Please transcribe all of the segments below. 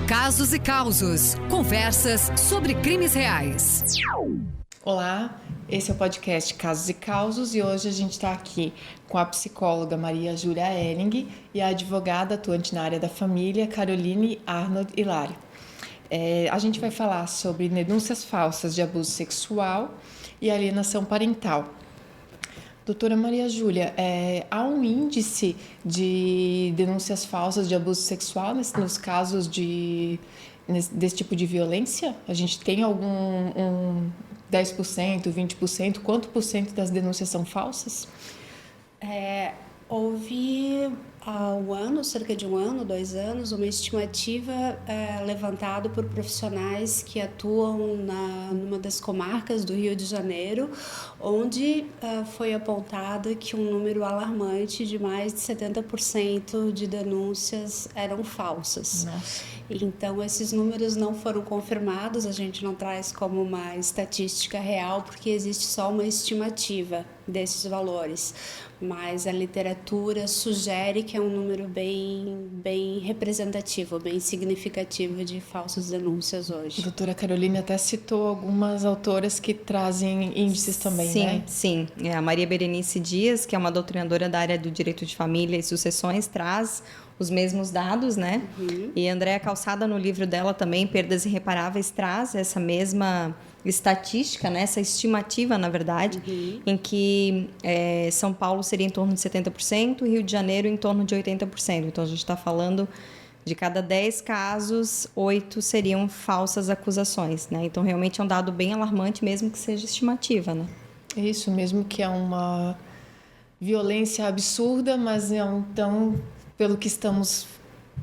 Casos e Causos. Conversas sobre crimes reais. Olá, esse é o podcast Casos e Causos e hoje a gente está aqui com a psicóloga Maria Júlia Elling e a advogada atuante na área da família Caroline Arnold Hilário. A gente vai falar sobre denúncias falsas de abuso sexual e alienação parental. Doutora Maria Júlia, há um índice de denúncias falsas de abuso sexual nos casos desse tipo de violência? A gente tem algum 10%, 20%? Quanto por cento das denúncias são falsas? Houve há um ano, cerca de um ano, 2 anos, uma estimativa levantada por profissionais que atuam numa das comarcas do Rio de Janeiro, onde foi apontado que um número alarmante de mais de 70% de denúncias eram falsas. Nossa. Então, esses números não foram confirmados, a gente não traz como uma estatística real, porque existe só uma estimativa desses valores. Mas a literatura sugere que é um número bem representativo, bem significativo de falsas denúncias hoje. A doutora Caroline até citou algumas autoras que trazem índices também, né? Sim. A Maria Berenice Dias, que é uma doutrinadora da área do direito de família e sucessões, traz os mesmos dados, né? Uhum. E a Andréa Calçada, no livro dela também, Perdas Irreparáveis, traz essa mesma estatística, né? Essa estimativa, na verdade, em que São Paulo seria em torno de 70%, Rio de Janeiro em torno de 80%. Então, a gente está falando de cada 10 casos, 8 seriam falsas acusações, né? Então, realmente é um dado bem alarmante, mesmo que seja estimativa, né? Isso, mesmo que é uma violência absurda, mas então, pelo que estamos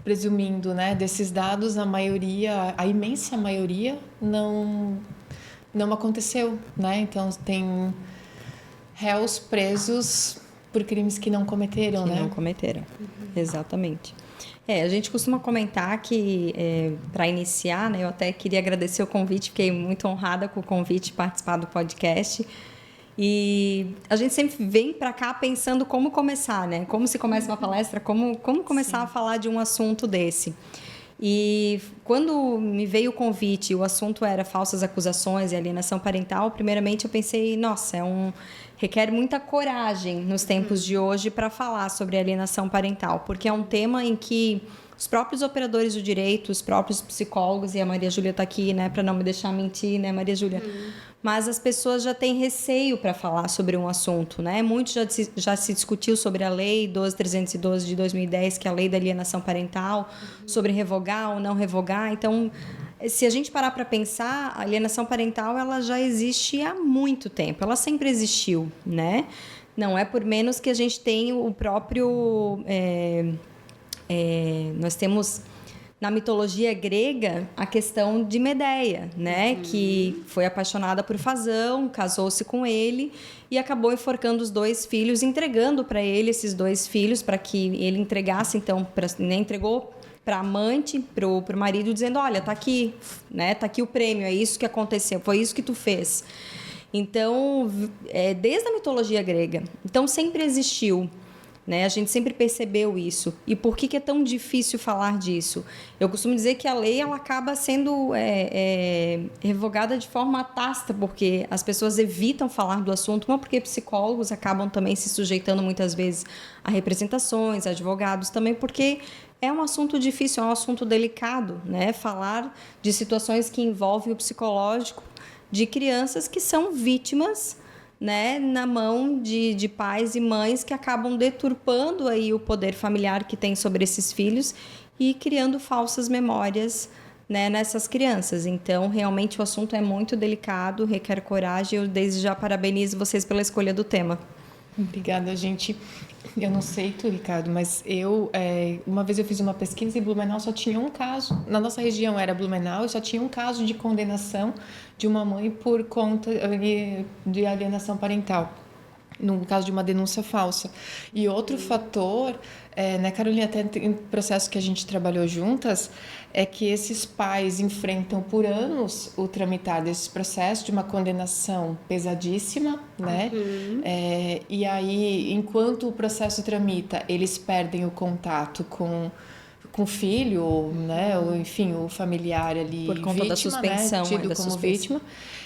presumindo, né, desses dados, a imensa maioria não aconteceu, né? Então, tem réus presos por crimes que não cometeram, né? Que não cometeram, exatamente. A gente costuma comentar que, para iniciar, né, eu até queria agradecer o convite, fiquei muito honrada com o convite de participar do podcast. E a gente sempre vem para cá pensando como começar, né? Como se começa uma palestra, como começar Sim. a falar de um assunto desse. E quando me veio o convite, o assunto era falsas acusações e alienação parental, primeiramente eu pensei, nossa, requer muita coragem nos tempos de hoje para falar sobre alienação parental, porque é um tema em que os próprios operadores do direito, os próprios psicólogos, e a Maria Júlia está aqui, né, para não me deixar mentir, né, Maria Júlia? Mas as pessoas já têm receio para falar sobre um assunto, né? Muito já se discutiu sobre a Lei 12.312 de 2010, que é a Lei da Alienação Parental, sobre revogar ou não revogar. Então, se a gente parar para pensar, a alienação parental ela já existe há muito tempo, ela sempre existiu, né? Não é por menos que a gente tem o próprio... nós temos na mitologia grega a questão de Medeia, né? Que foi apaixonada por Fasão, casou-se com ele e acabou enforcando os 2 filhos, entregando para ele esses 2 filhos para que ele entregasse, então, entregou para a amante, para o marido, dizendo, olha, tá aqui, né? Tá aqui o prêmio, é isso que aconteceu, foi isso que tu fez. Então, desde a mitologia grega, então sempre existiu, né? A gente sempre percebeu isso. E por que é tão difícil falar disso? Eu costumo dizer que a lei ela acaba sendo revogada de forma tácita, porque as pessoas evitam falar do assunto, uma porque psicólogos acabam também se sujeitando muitas vezes a representações, advogados também, porque é um assunto difícil, é um assunto delicado, né? Falar de situações que envolvem o psicológico de crianças que são vítimas, né, na mão de pais e mães que acabam deturpando aí o poder familiar que tem sobre esses filhos e criando falsas memórias, né, nessas crianças. Então, realmente, o assunto é muito delicado, requer coragem. Eu, desde já, parabenizo vocês pela escolha do tema. Obrigada, gente. Eu não sei tu, Ricardo, mas uma vez eu fiz uma pesquisa e Blumenau só tinha um caso. Na nossa região era Blumenau e só tinha um caso de condenação de uma mãe por conta de alienação parental, no caso de uma denúncia falsa. E outro fator, né, Carolina, até em processo que a gente trabalhou juntas, é que esses pais enfrentam por anos o tramitar desse processo de uma condenação pesadíssima, né? E aí, enquanto o processo tramita, eles perdem o contato com com o filho, né? Ou, enfim, o familiar ali por conta vítima, da suspensão, né? Tido da como suspensão. vítima,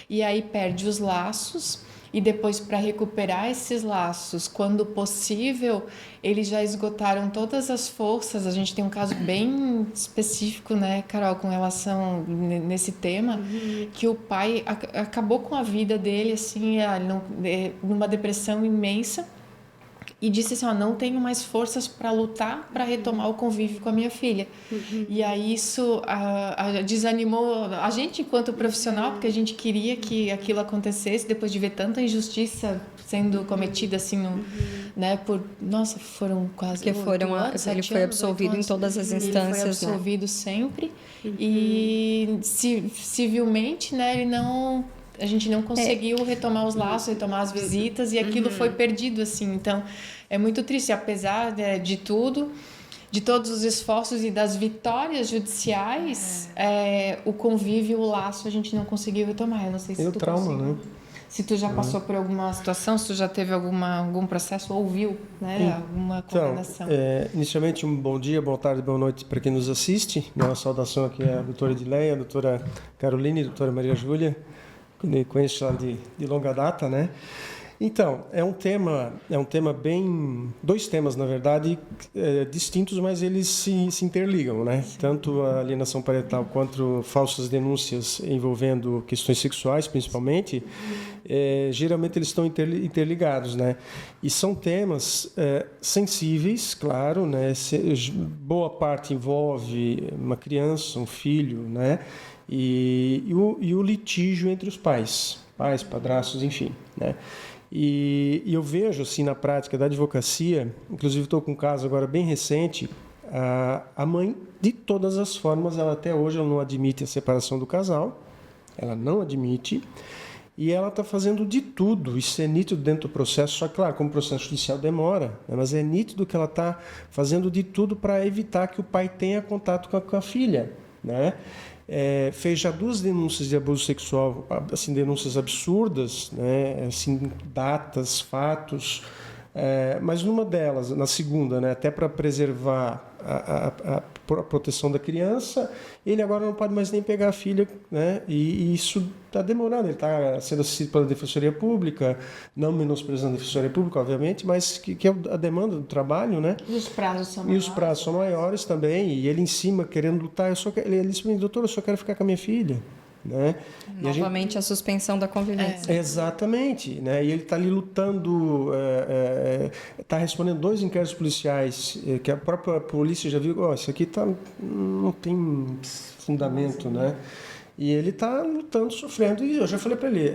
e aí perde os laços. E depois, para recuperar esses laços, quando possível, eles já esgotaram todas as forças. A gente tem um caso bem específico, né, Carol, com relação nesse tema, que o pai acabou com a vida dele, assim, numa depressão imensa. E disse assim, não tenho mais forças para lutar, para retomar o convívio com a minha filha. E aí isso desanimou a gente enquanto profissional, porque a gente queria que aquilo acontecesse depois de ver tanta injustiça sendo cometida assim, né, foram quase 8 anos, ele foi absolvido em todas as instâncias, ele foi absolvido sempre. E civilmente, né, a gente não conseguiu retomar os laços, retomar as visitas, e aquilo foi perdido, assim. Então, é muito triste, apesar de tudo, de todos os esforços e das vitórias judiciais, o convívio, o laço, a gente não conseguiu retomar. Eu não sei se o trauma, conseguiu. né? Se tu já passou por alguma situação, se tu já teve algum processo, ouviu, né, alguma condenação. Inicialmente, um bom dia, boa tarde, boa noite para quem nos assiste. Uma saudação aqui à doutora Edileia, à doutora Caroline, à doutora Maria Júlia, que conheço ela de longa data, né? Então, é um tema bem... 2 temas, na verdade, distintos, mas eles se interligam, né? Sim. Tanto a alienação parental quanto falsas denúncias envolvendo questões sexuais, principalmente, geralmente eles estão interligados, né? E são temas sensíveis, claro, né? Boa parte envolve uma criança, um filho, né? E o litígio entre os pais, padrastos, enfim, né? E eu vejo, assim, na prática da advocacia, inclusive estou com um caso agora bem recente, a mãe, de todas as formas, ela até hoje ela não admite a separação do casal, ela não admite, e ela está fazendo de tudo, isso é nítido dentro do processo, só que, claro, como o processo judicial demora, né, mas é nítido que ela está fazendo de tudo para evitar que o pai tenha contato com a filha, né? Fez já 2 denúncias de abuso sexual, assim, denúncias absurdas, né? Assim, datas, fatos, mas numa delas, na segunda, né? Até para preservar a proteção da criança, ele agora não pode mais nem pegar a filha, né? E isso está demorando, ele está sendo assistido pela Defensoria Pública, não menosprezando a Defensoria Pública, obviamente, mas que é a demanda do trabalho, né? E os prazos são maiores. E os prazos são maiores também, e ele em cima querendo lutar, ele disse para mim, doutor, eu só quero ficar com a minha filha. Né? Novamente a suspensão da convivência. Exatamente, né? E ele está ali lutando, está respondendo 2 inquéritos policiais, que a própria polícia já viu, isso aqui não tem fundamento, né? E ele está lutando, sofrendo, e eu já falei para ele,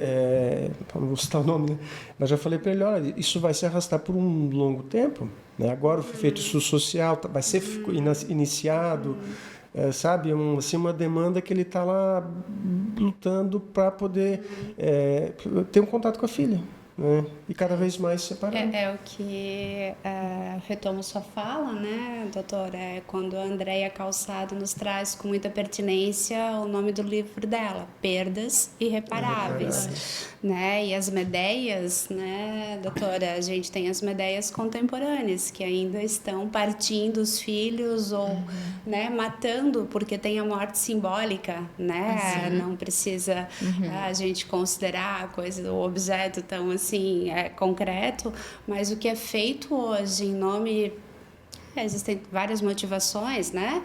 não vou citar o nome, né? Mas já falei para ele, olha, isso vai se arrastar por um longo tempo, né? Agora foi feito estudo social, vai ser iniciado, sabe, assim, uma demanda que ele está lá lutando para poder ter um contato com a filha, né? E cada vez mais separado. É o que retomo sua fala, né, doutora? Quando a Andréia Calçado nos traz com muita pertinência o nome do livro dela, Perdas Irreparáveis. Né? E as Medeias, né, doutora? A gente tem as Medeias contemporâneas, que ainda estão partindo os filhos ou né, matando, porque tem a morte simbólica, né? Não precisa a gente considerar a coisa, o objeto tão assim, concreto, mas o que é feito hoje em nome... Existem várias motivações, né,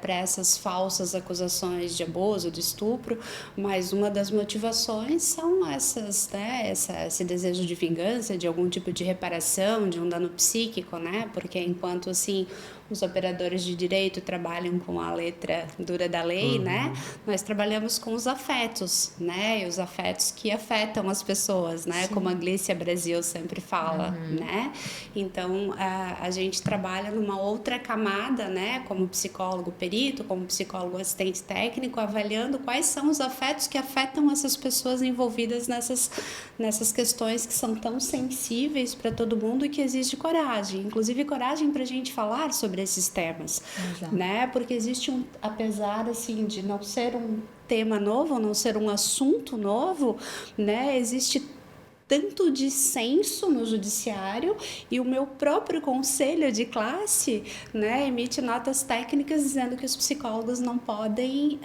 para essas falsas acusações de abuso, de estupro, mas uma das motivações são essas, né, esse desejo de vingança, de algum tipo de reparação, de um dano psíquico, né, porque enquanto assim os operadores de direito trabalham com a letra dura da lei, né, nós trabalhamos com os afetos, né, e os afetos que afetam as pessoas, né, como a Glícia Brasil sempre fala, né, então a gente trabalha numa outra camada, né, como psicólogo perito, como psicólogo assistente técnico, avaliando quais são os afetos que afetam essas pessoas envolvidas nessas questões que são tão sensíveis para todo mundo e que exige coragem, inclusive coragem para a gente falar sobre esses temas, né, porque existe apesar assim de não ser um tema novo, não ser um assunto novo, né, existe tanto dissenso no judiciário, e o meu próprio conselho de classe, né, emite notas técnicas dizendo que os psicólogos não podem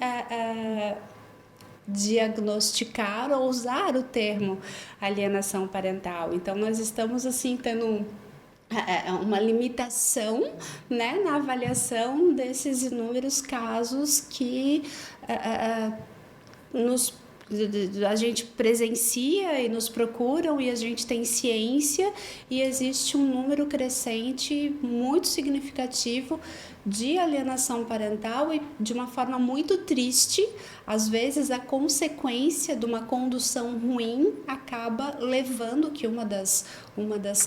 diagnosticar ou usar o termo alienação parental. Então, nós estamos assim tendo uma limitação, né, na avaliação desses inúmeros casos que a gente presencia e nos procuram, e a gente tem ciência, e existe um número crescente muito significativo de alienação parental, e de uma forma muito triste, às vezes a consequência de uma condução ruim acaba levando que uma das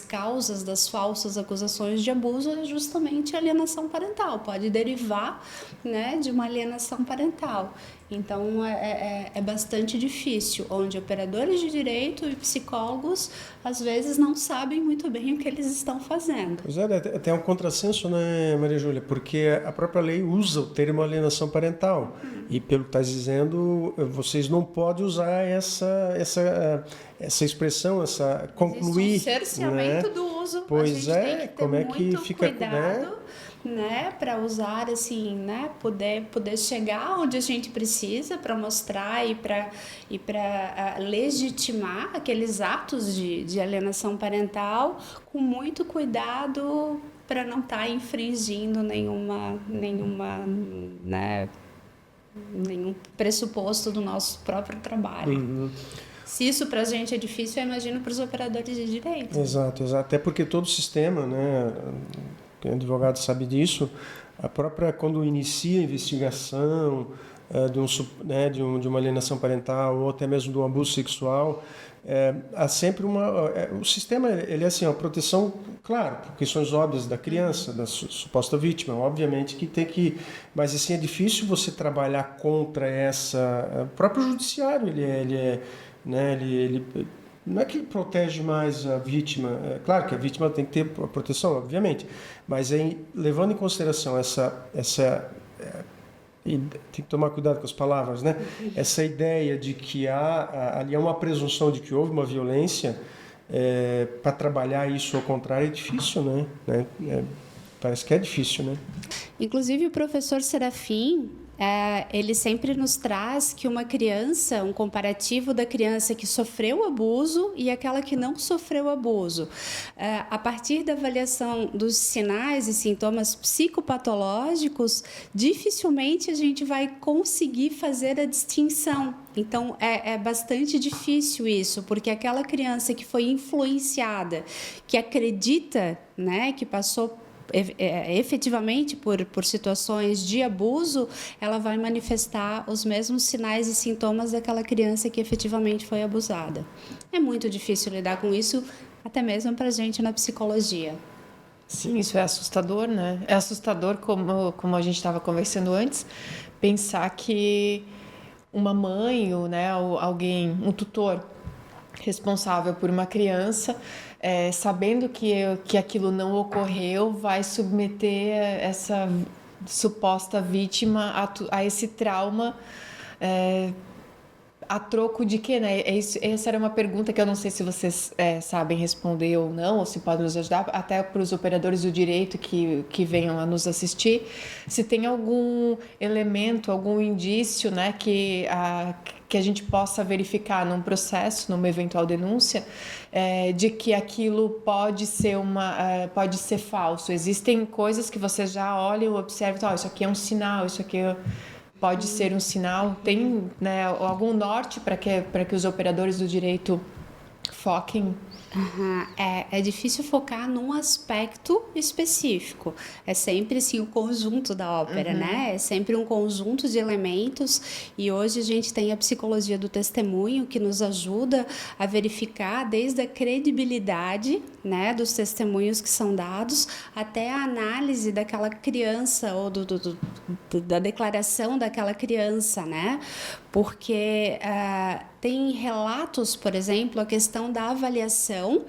causas das falsas acusações de abuso é justamente a alienação parental, pode derivar, né, de uma alienação parental. Então, é bastante difícil, onde operadores de direito e psicólogos, às vezes, não sabem muito bem o que eles estão fazendo. Pois é, tem um contrassenso, né, Maria Júlia? Porque a própria lei usa o termo alienação parental. E, pelo que está dizendo, vocês não podem usar essa expressão, essa concluir. Existe um cerceamento, né, do uso. Pois a gente tem que ter como é muito que fica, cuidado, né, para usar assim, né, poder chegar onde a gente precisa para mostrar e para legitimar aqueles atos de alienação parental, com muito cuidado para não estar infringindo nenhuma, né, nenhum pressuposto do nosso próprio trabalho. Uhum. Se isso para a gente é difícil, eu imagino para os operadores de direito. Exato. Até porque todo o sistema, né, o advogado sabe disso, a própria, quando inicia a investigação de uma alienação parental ou até mesmo de um abuso sexual, há sempre o sistema, ele é assim, a proteção, claro, por questões óbvias da criança, da suposta vítima, obviamente que tem que, mas assim, é difícil você trabalhar contra o próprio judiciário, ele não é que ele protege mais a vítima, claro que a vítima tem que ter proteção, obviamente, mas levando em consideração e tem que tomar cuidado com as palavras, né? Essa ideia de que ali há uma presunção de que houve uma violência, para trabalhar isso ao contrário é difícil, né? Parece que é difícil, né? Inclusive o professor Serafim, ele sempre nos traz que uma criança, um comparativo da criança que sofreu abuso e aquela que não sofreu abuso. A partir da avaliação dos sinais e sintomas psicopatológicos, dificilmente a gente vai conseguir fazer a distinção. Então, é bastante difícil isso, porque aquela criança que foi influenciada, que acredita, né, que passou efetivamente por situações de abuso, ela vai manifestar os mesmos sinais e sintomas daquela criança que efetivamente foi abusada. É muito difícil lidar com isso, até mesmo para a gente na psicologia. Sim, isso é assustador, né? É assustador, como a gente estava conversando antes, pensar que uma mãe ou, né, alguém, um tutor responsável por uma criança, sabendo que aquilo não ocorreu, vai submeter essa suposta vítima a esse trauma, a troco de quê, né? Essa era uma pergunta que eu não sei se vocês sabem responder ou não, ou se podem nos ajudar, até para os operadores do direito que venham a nos assistir, se tem algum elemento, algum indício, né, que a gente possa verificar num processo, numa eventual denúncia, de que aquilo pode ser falso. Existem coisas que você já olha e observa, isso aqui é um sinal, isso aqui pode ser um sinal. Tem, né, algum norte para que os operadores do direito foquem? Uhum. É difícil focar num aspecto específico. É sempre assim, o conjunto da ópera, né? É sempre um conjunto de elementos, e hoje a gente tem a psicologia do testemunho que nos ajuda a verificar desde a credibilidade, né, dos testemunhos que são dados até a análise daquela criança ou da declaração daquela criança, né? porque tem relatos, por exemplo, a questão da avaliação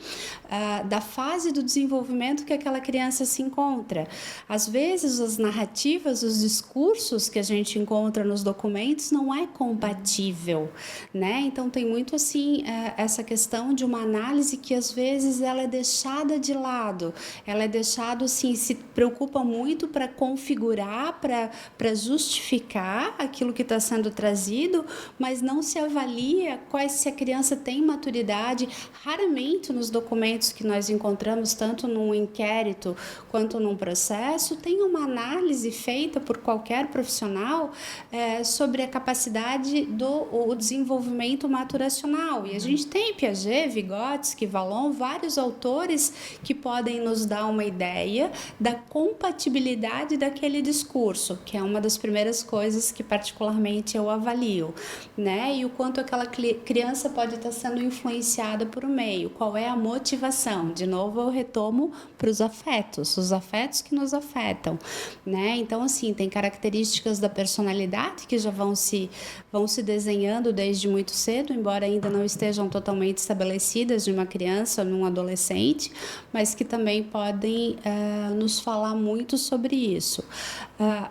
da fase do desenvolvimento que aquela criança se encontra. Às vezes, as narrativas, os discursos que a gente encontra nos documentos não é compatível, né? Então, tem muito, assim, essa questão de uma análise que, às vezes, ela é deixada de lado, ela é deixada, assim, se preocupa muito para configurar, para justificar aquilo que está sendo trazido, mas não se avalia se a criança tem maturidade. Raramente nos documentos que nós encontramos, tanto num inquérito quanto num processo, tem uma análise feita por qualquer profissional sobre a capacidade do desenvolvimento maturacional. E a gente tem Piaget, Vygotsky, Vallon, vários autores que podem nos dar uma ideia da compatibilidade daquele discurso, que é uma das primeiras coisas que particularmente eu avalio, né? E o quanto aquela criança pode estar sendo influenciada por um meio, qual é a motivação. De novo, eu retomo para os afetos que nos afetam, né? Então, assim, tem características da personalidade que já vão se desenhando desde muito cedo, embora ainda não estejam totalmente estabelecidas de uma criança ou num adolescente, mas que também podem nos falar muito sobre isso.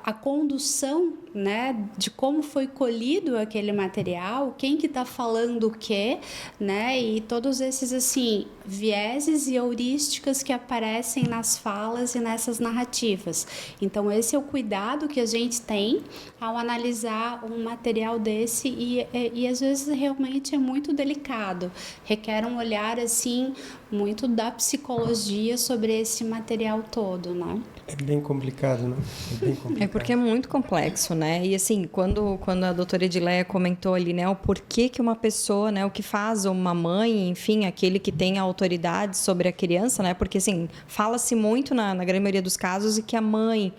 A condução, né, de como foi colhido aquele material, quem que está falando o quê, né, e todos esses, assim, vieses e heurísticas que aparecem nas falas e nessas narrativas. Então, esse é o cuidado que a gente tem ao analisar um material desse e às vezes realmente é muito delicado, requer um olhar, assim, muito da psicologia sobre esse material todo, né? É bem complicado, né? É bem complicado. É porque é muito complexo, né? E assim, quando a doutora Edileia comentou ali, né, o porquê que uma pessoa, né, o que faz uma mãe, enfim, aquele que tem a autoridade sobre a criança, né? Porque assim, fala-se muito na grande maioria dos casos e que a mãe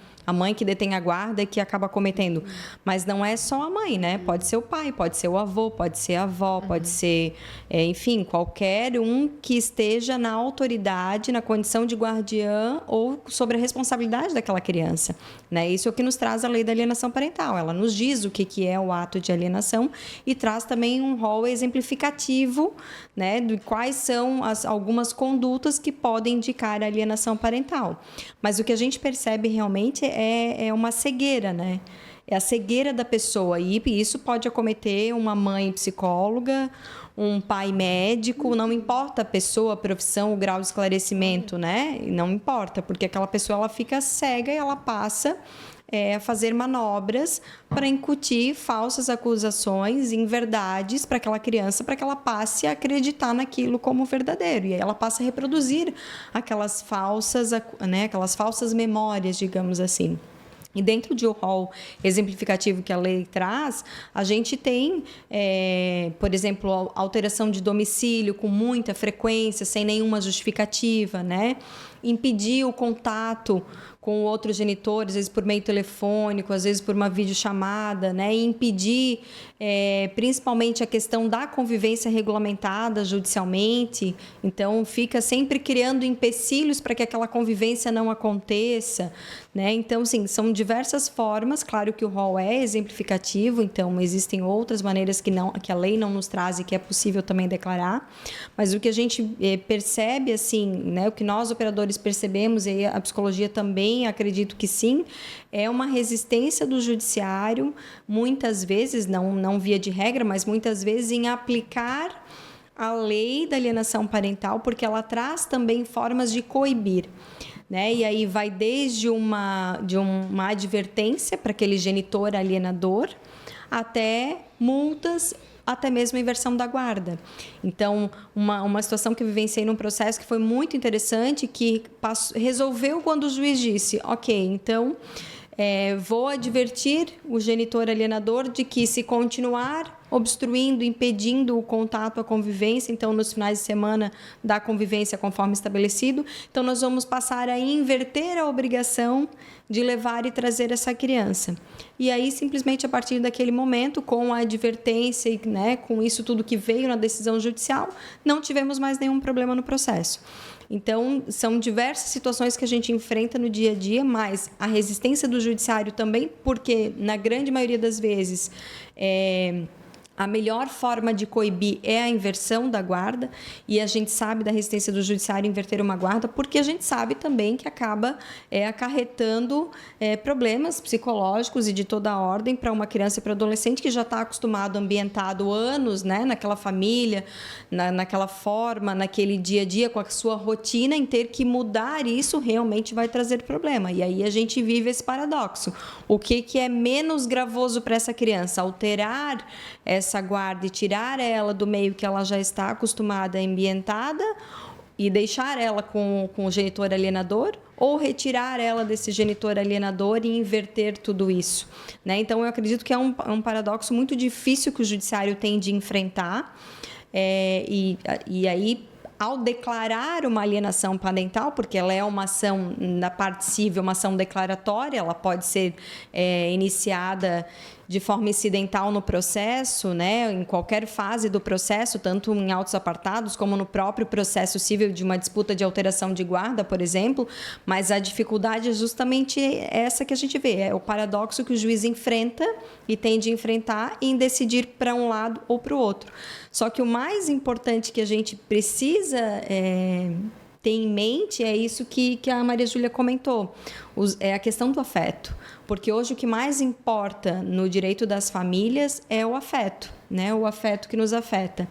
que detém a guarda é que acaba cometendo. Mas não é só a mãe, né? Pode ser o pai, pode ser o avô, pode ser a avó, pode ser, enfim, qualquer um que esteja na autoridade, na condição de guardiã ou sobre a responsabilidade daquela criança, né? Isso é o que nos traz a lei da alienação parental. Ela nos diz o que é o ato de alienação e traz também um rol exemplificativo, né, de quais são algumas condutas que podem indicar a alienação parental. Mas o que a gente percebe realmente é uma cegueira, né? É a cegueira da pessoa. E isso pode acometer uma mãe psicóloga, um pai médico, não importa a pessoa, a profissão, o grau de esclarecimento, né? Não importa, porque aquela pessoa ela fica cega e ela passa a fazer manobras para incutir falsas acusações, inverdades para aquela criança, para que ela passe a acreditar naquilo como verdadeiro. E aí ela passa a reproduzir aquelas falsas, né, aquelas falsas memórias, digamos assim. E dentro de um rol exemplificativo que a lei traz, a gente tem, por exemplo, alteração de domicílio com muita frequência, sem nenhuma justificativa, né? Impedir o contato com o outro genitor, às vezes por meio telefônico, às vezes por uma videochamada, né? E impedir, principalmente, a questão da convivência regulamentada judicialmente. Então, fica sempre criando empecilhos para que aquela convivência não aconteça, né? Então, sim, são diversas formas. Claro que o rol é exemplificativo, então existem outras maneiras que a lei não nos traz e que é possível também declarar. Mas o que a gente percebe, assim, né? O que nós, operadores, percebemos, e a psicologia também, acredito que sim, é uma resistência do judiciário, muitas vezes, não via de regra, mas muitas vezes em aplicar a lei da alienação parental, porque ela traz também formas de coibir, né? E aí vai desde uma advertência para aquele genitor alienador, até multas, até mesmo a inversão da guarda. Então, uma situação que eu vivenciei num processo que foi muito interessante, que resolveu quando o juiz disse, ok, então vou advertir o genitor alienador de que, se continuar obstruindo, impedindo o contato, a convivência, então nos finais de semana da convivência conforme estabelecido, então nós vamos passar a inverter a obrigação de levar e trazer essa criança. E aí, simplesmente a partir daquele momento, com a advertência e, né, com isso tudo que veio na decisão judicial, não tivemos mais nenhum problema no processo. Então, são diversas situações que a gente enfrenta no dia a dia, mas a resistência do judiciário também, porque, na grande maioria das vezes, a melhor forma de coibir é a inversão da guarda, e a gente sabe da resistência do judiciário em inverter uma guarda, porque a gente sabe também que acaba acarretando problemas psicológicos e de toda a ordem para uma criança e para adolescente que já está acostumado, ambientado anos, né, naquela família, naquela forma, naquele dia a dia, com a sua rotina, em ter que mudar isso realmente vai trazer problema. E aí a gente vive esse paradoxo. O que é menos gravoso para essa criança? Alterar essa guarda e tirar ela do meio que ela já está acostumada, ambientada, e deixar ela com o genitor alienador, ou retirar ela desse genitor alienador e inverter tudo isso, né? Então, eu acredito que é um paradoxo muito difícil que o judiciário tem de enfrentar, e aí, ao declarar uma alienação parental, porque ela é uma ação na parte civil, uma ação declaratória, ela pode ser iniciada de forma incidental no processo, né, em qualquer fase do processo, tanto em autos apartados como no próprio processo civil de uma disputa de alteração de guarda, por exemplo, mas a dificuldade é justamente essa que a gente vê, é o paradoxo que o juiz enfrenta e tem de enfrentar em decidir para um lado ou para o outro. Só que o mais importante que a gente precisa ter em mente é isso que a Maria Júlia comentou, é a questão do afeto. Porque hoje o que mais importa no direito das famílias é o afeto, né? O afeto que nos afeta.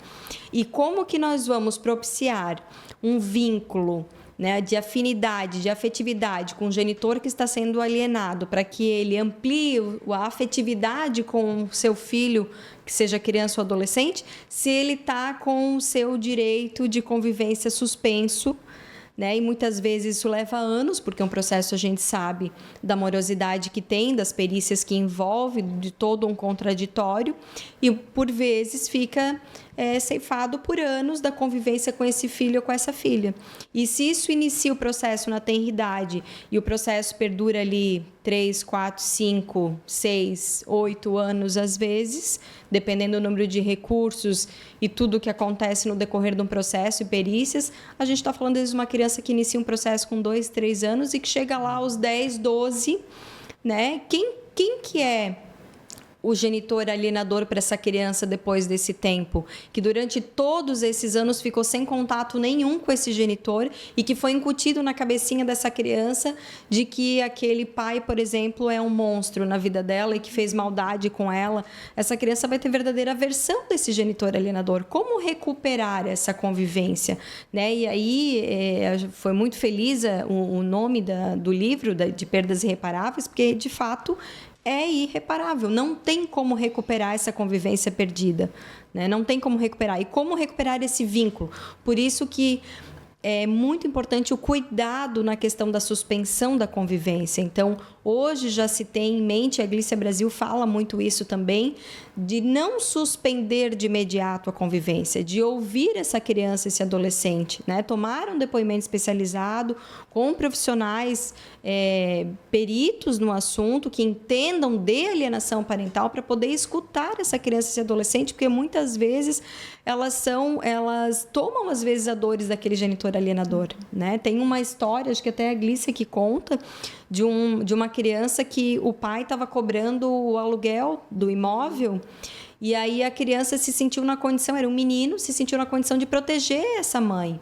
E como que nós vamos propiciar um vínculo, né, de afinidade, de afetividade com o genitor que está sendo alienado, para que ele amplie a afetividade com o seu filho, que seja criança ou adolescente, se ele está com o seu direito de convivência suspenso, né? E muitas vezes isso leva anos, porque é um processo, a gente sabe, da morosidade que tem, das perícias que envolve, de todo um contraditório, e por vezes fica ceifado por anos da convivência com esse filho ou com essa filha. E se isso inicia o processo na tenridade e o processo perdura ali 3, 4, 5, 6, 8 anos às vezes, dependendo do número de recursos e tudo o que acontece no decorrer de um processo e perícias, a gente está falando às vezes de uma criança que inicia um processo com 2, 3 anos e que chega lá aos 10, 12, né? Quem que é o genitor alienador para essa criança depois desse tempo, que durante todos esses anos ficou sem contato nenhum com esse genitor e que foi incutido na cabecinha dessa criança de que aquele pai, por exemplo, é um monstro na vida dela e que fez maldade com ela. Essa criança vai ter verdadeira aversão desse genitor alienador. Como recuperar essa convivência, né? E aí foi muito feliz o nome do livro, de Perdas Irreparáveis, porque de fato é irreparável, não tem como recuperar essa convivência perdida, né? Não tem como recuperar. E como recuperar esse vínculo? Por isso que é muito importante o cuidado na questão da suspensão da convivência. Então, hoje já se tem em mente, a Glícia Brasil fala muito isso também, de não suspender de imediato a convivência, de ouvir essa criança, esse adolescente, né? Tomar um depoimento especializado com profissionais peritos no assunto, que entendam de alienação parental, para poder escutar essa criança, esse adolescente, porque muitas vezes elas tomam às vezes as dores daquele genitor alienador, né? Tem uma história, acho que até a Glícia que conta, de uma criança que o pai estava cobrando o aluguel do imóvel, e aí a criança se sentiu na condição, era um menino, se sentiu na condição de proteger essa mãe.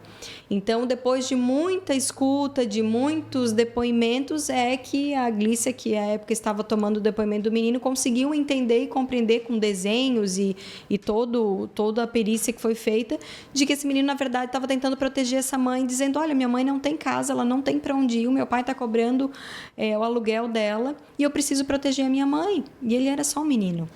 Então, depois de muita escuta, de muitos depoimentos, é que a Glícia, que à época estava tomando o depoimento do menino, conseguiu entender e compreender com desenhos e toda a perícia que foi feita, de que esse menino, na verdade, estava tentando proteger essa mãe, dizendo, olha, minha mãe não tem casa, ela não tem para onde ir, o meu pai está cobrando o aluguel dela e eu preciso proteger a minha mãe. E ele era só um menino.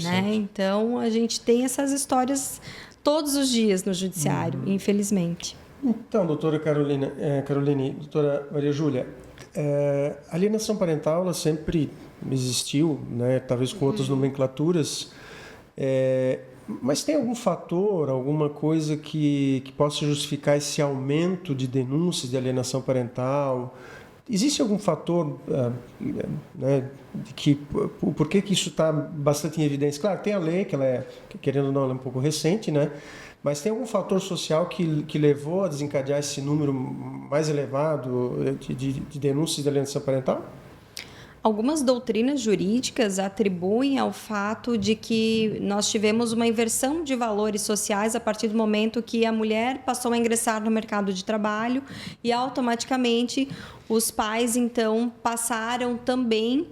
Né? Então, a gente tem essas histórias todos os dias no judiciário, infelizmente. Então, doutora Caroline, doutora Maria Júlia, a alienação parental ela sempre existiu, né? Talvez com outras nomenclaturas, mas tem algum fator, alguma coisa que possa justificar esse aumento de denúncias de alienação parental? Existe algum fator, né, por que isso está bastante em evidência? Claro, tem a lei, que ela querendo ou não, ela é um pouco recente, né? Mas tem algum fator social que levou a desencadear esse número mais elevado de denúncias de alienação parental? Algumas doutrinas jurídicas atribuem ao fato de que nós tivemos uma inversão de valores sociais a partir do momento que a mulher passou a ingressar no mercado de trabalho e automaticamente os pais, então, passaram também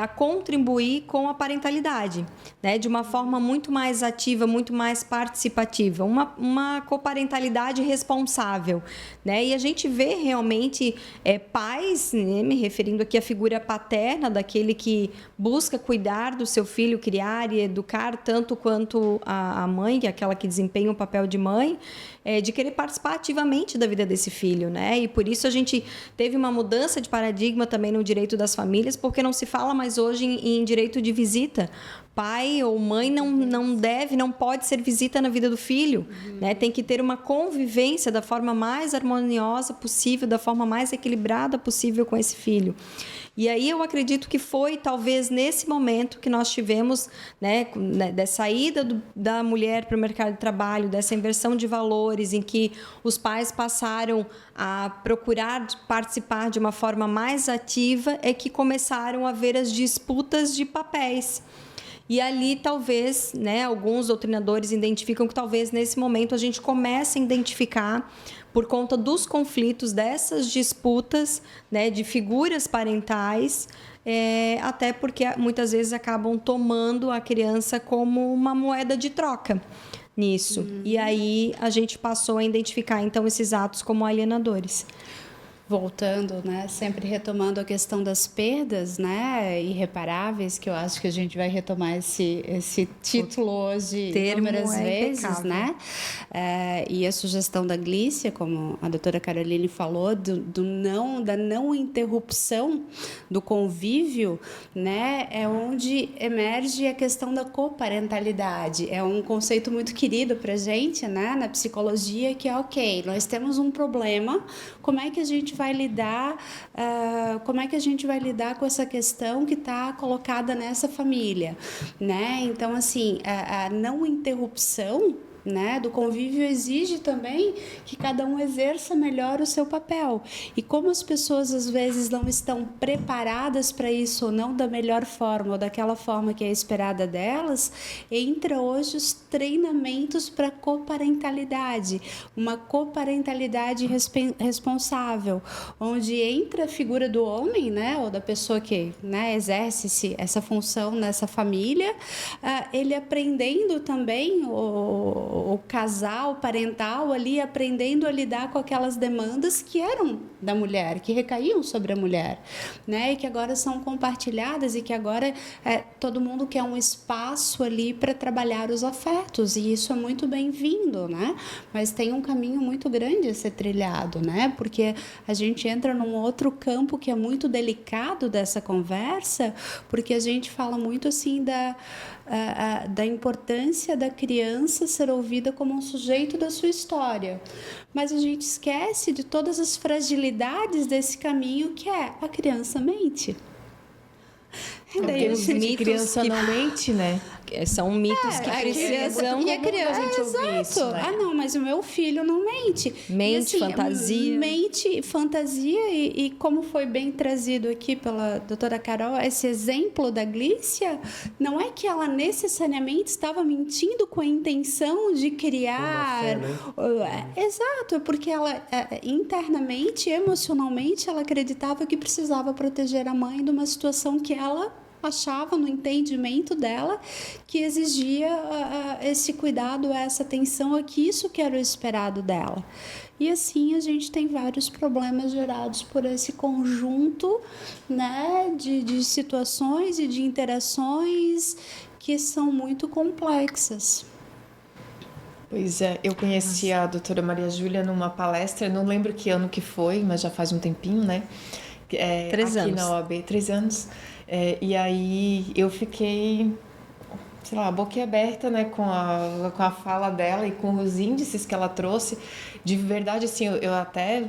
a contribuir com a parentalidade, né, de uma forma muito mais ativa, muito mais participativa, uma coparentalidade responsável, né, e a gente vê realmente pais, né, me referindo aqui à figura paterna, daquele que busca cuidar do seu filho, criar e educar tanto quanto a mãe, que é aquela que desempenha o papel de mãe, de querer participar ativamente da vida desse filho, né? E por isso a gente teve uma mudança de paradigma também no direito das famílias, porque não se fala mais hoje em direito de visita. Pai ou mãe não pode ser visita na vida do filho, né? Tem que ter uma convivência da forma mais harmoniosa possível, da forma mais equilibrada possível com esse filho. E aí eu acredito que foi talvez nesse momento que nós tivemos, né, dessa ida da mulher para o mercado de trabalho, dessa inversão de valores, em que os pais passaram a procurar participar de uma forma mais ativa, é que começaram a haver as disputas de papéis. E ali, talvez, né, alguns doutrinadores identificam que talvez nesse momento a gente comece a identificar, por conta dos conflitos, dessas disputas, né, de figuras parentais, até porque muitas vezes acabam tomando a criança como uma moeda de troca nisso. E aí a gente passou a identificar, então, esses atos como alienadores. Voltando, né, sempre retomando a questão das perdas, né, irreparáveis, que eu acho que a gente vai retomar esse título hoje inúmeras vezes, né, e a sugestão da Glícia, como a doutora Caroline falou, da não interrupção do convívio, né, é onde emerge a questão da coparentalidade. É um conceito muito querido para a gente, né, na psicologia, que é ok, nós temos um problema, como é que a gente vai lidar, com essa questão que está colocada nessa família, né? Então, assim, a não interrupção, né, do convívio exige também que cada um exerça melhor o seu papel. E como as pessoas às vezes não estão preparadas para isso, ou não da melhor forma, ou daquela forma que é esperada delas, entra hoje os treinamentos para coparentalidade, uma coparentalidade responsável, onde entra a figura do homem, né, ou da pessoa que, né, exerce essa função nessa família, ele aprendendo também o casal parental ali aprendendo a lidar com aquelas demandas que eram da mulher, que recaíam sobre a mulher, né? E que agora são compartilhadas e que agora todo mundo quer um espaço ali para trabalhar os afetos, e isso é muito bem-vindo, né? Mas tem um caminho muito grande a ser trilhado, né? Porque a gente entra num outro campo que é muito delicado dessa conversa, porque a gente fala muito assim da importância da criança ser ouvida como um sujeito da sua história. Mas a gente esquece de todas as fragilidades desse caminho, que é a criança mente. E daí os mitos criança que não mente, né? São mitos que precisam... E a criança, exato. Isso, né? Não, mas o meu filho não mente. Mente, e, assim, fantasia. Mente, fantasia e como foi bem trazido aqui pela doutora Carol, esse exemplo da Glícia, não é que ela necessariamente estava mentindo com a intenção de criar... Fé, né? Exato, é porque ela internamente, emocionalmente, ela acreditava que precisava proteger a mãe de uma situação que ela achava no entendimento dela que exigia esse cuidado, essa atenção, que isso que era o esperado dela. E assim a gente tem vários problemas gerados por esse conjunto, né, de situações e de interações que são muito complexas. Pois é, eu conheci a doutora Maria Júlia numa palestra, não lembro que ano que foi, mas já faz um tempinho, né? 3 aqui anos. na OAB, 3 anos. E aí eu fiquei, sei lá, boquiaberta, né, com a fala dela e com os índices que ela trouxe. De verdade, assim, eu até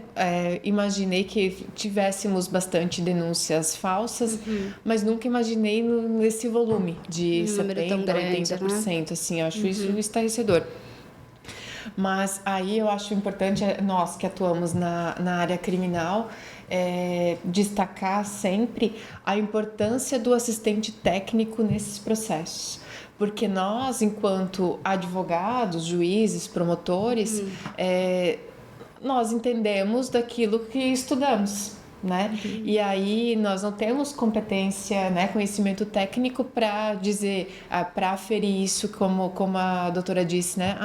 imaginei que tivéssemos bastante denúncias falsas, mas nunca imaginei nesse volume de 70%, 80%, né? Assim, eu acho isso estarrecedor. Mas aí eu acho importante, nós que atuamos na área criminal, destacar sempre a importância do assistente técnico nesses processos. Porque nós, enquanto advogados, juízes, promotores, nós entendemos daquilo que estudamos, né? E aí nós não temos competência, né, conhecimento técnico para dizer, para aferir isso, como a doutora disse, né?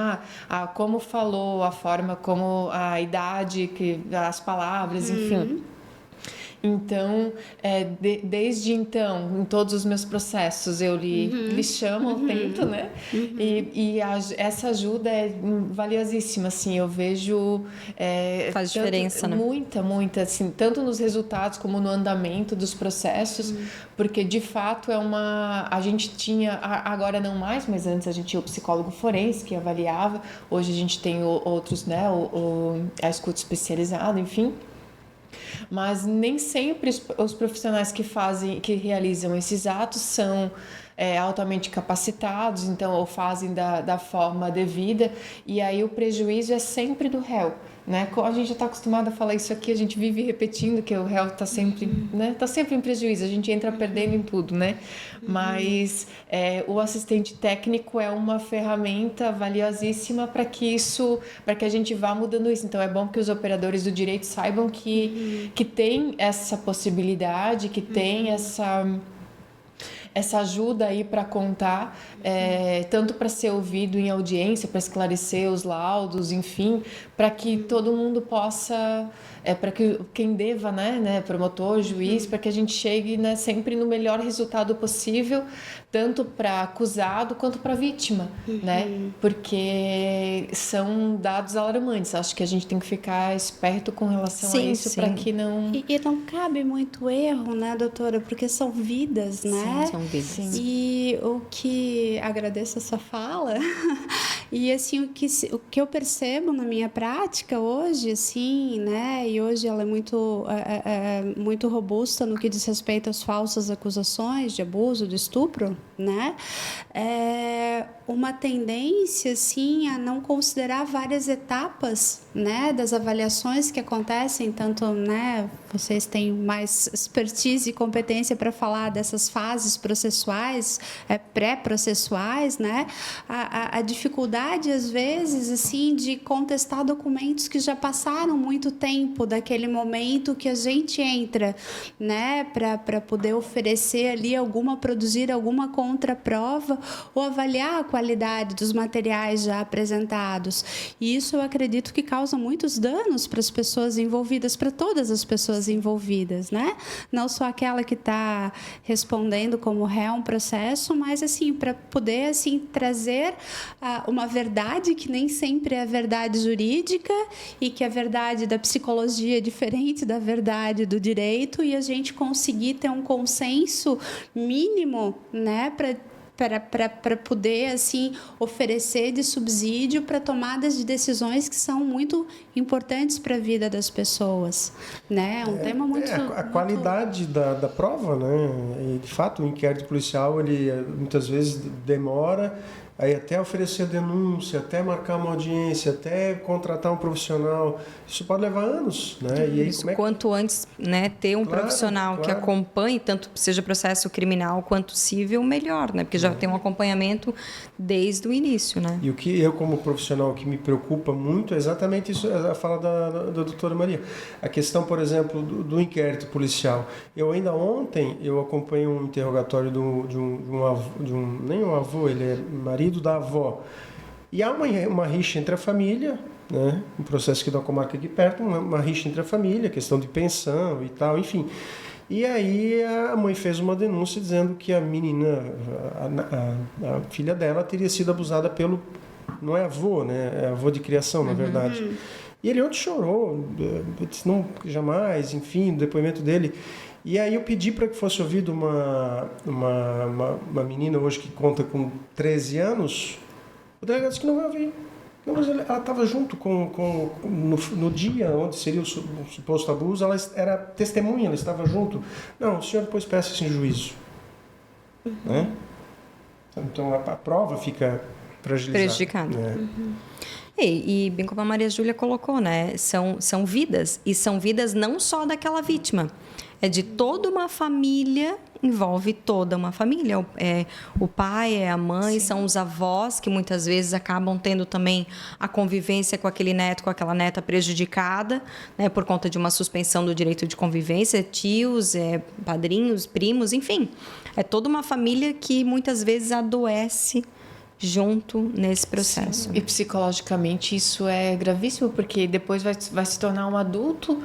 Como falou, a forma como, a idade, as palavras, enfim. Então, desde então, em todos os meus processos, eu lhe chamo ao tento, né? E essa ajuda é valiosíssima, assim, eu vejo... Faz diferença, né? Muita, assim, tanto nos resultados como no andamento dos processos, porque, de fato, a gente tinha, agora não mais, mas antes a gente tinha o psicólogo forense que avaliava, hoje a gente tem outros, né? A escuta especializada, enfim... Mas nem sempre os profissionais que realizam esses atos são altamente capacitados, então, ou fazem da forma devida, e aí o prejuízo é sempre do réu, né? A gente já está acostumado a falar isso aqui, a gente vive repetindo que o réu está sempre, né? Tá sempre em prejuízo, a gente entra perdendo em tudo, né? Mas o assistente técnico é uma ferramenta valiosíssima para que a gente vá mudando isso. Então é bom que os operadores do direito saibam que tem essa possibilidade, que tem essa ajuda aí para contar, tanto para ser ouvido em audiência, para esclarecer os laudos, enfim, para que todo mundo possa, para que quem deva, né, promotor, juiz, para que a gente chegue, né, sempre no melhor resultado possível, tanto para acusado quanto para vítima, né, porque são dados alarmantes. Acho que a gente tem que ficar esperto com relação a isso, para que não... E não cabe muito erro, né, doutora, porque são vidas, né? Sim, são vidas. Sim. E o que... Agradeço a sua fala. E, assim, o que eu percebo na minha prática hoje, assim, né, e hoje ela é muito robusta no que diz respeito às falsas acusações de abuso, de estupro, né, uma tendência, assim, a não considerar várias etapas, né, das avaliações que acontecem, tanto, né, vocês têm mais expertise e competência para falar dessas fases processuais, pré-processuais, né, a dificuldade, às vezes, assim, de contestar documentos que já passaram muito tempo daquele momento que a gente entra, né, para poder oferecer ali produzir alguma contraprova ou avaliar a qualidade dos materiais já apresentados. E isso eu acredito que causa muitos danos para as pessoas envolvidas, para todas as pessoas envolvidas, né? Não só aquela que está respondendo como réu um processo, mas, assim, para poder, assim, trazer uma verdade que nem sempre é a verdade jurídica e que a verdade da psicologia é diferente da verdade do direito, e a gente conseguir ter um consenso mínimo, né, para poder, assim, oferecer de subsídio para tomadas de decisões que são muito importantes para a vida das pessoas, né? É um tema muito... A qualidade da prova, né? E, de fato, o inquérito policial, ele muitas vezes demora, aí até oferecer a denúncia, até marcar uma audiência, até contratar um profissional, isso pode levar anos, né? E aí, isso, quanto antes, né, ter um profissional que acompanhe, tanto seja processo criminal quanto civil, melhor, né? Porque já tem um acompanhamento desde o início, né? E o que eu, como profissional, que me preocupa muito é exatamente isso, a fala da doutora Maria. A questão, por exemplo, do inquérito policial. Eu ainda ontem, eu acompanhei um interrogatório de um avô, nem um avô, ele é marido da avó. E há uma rixa entre a família, né? Um processo aqui da comarca aqui perto, uma rixa entre a família, questão de pensão e tal, enfim. E aí a mãe fez uma denúncia dizendo que a menina, a filha dela, teria sido abusada pelo... Não é avô, né? É avô de criação, na verdade. E ele ontem chorou, disse, não, jamais, enfim, o depoimento dele. E aí eu pedi para que fosse ouvido uma menina hoje que conta com 13 anos, o delegado disse que não vai ouvir. Não, mas ela estava junto no dia onde seria o suposto abuso, ela era testemunha, ela estava junto. Não, o senhor depois peça sem juízo. Né? Então a prova fica prejudicada. Né? E bem como a Maria Júlia colocou, né? São vidas, e são vidas não só daquela vítima, é de toda uma família, envolve toda uma família. É o pai, é a mãe, sim, são os avós, que muitas vezes acabam tendo também a convivência com aquele neto, com aquela neta prejudicada, né, por conta de uma suspensão do direito de convivência, tios, padrinhos, primos, enfim. É toda uma família que muitas vezes adoece junto nesse processo. Sim. E psicologicamente isso é gravíssimo, porque depois vai se tornar um adulto,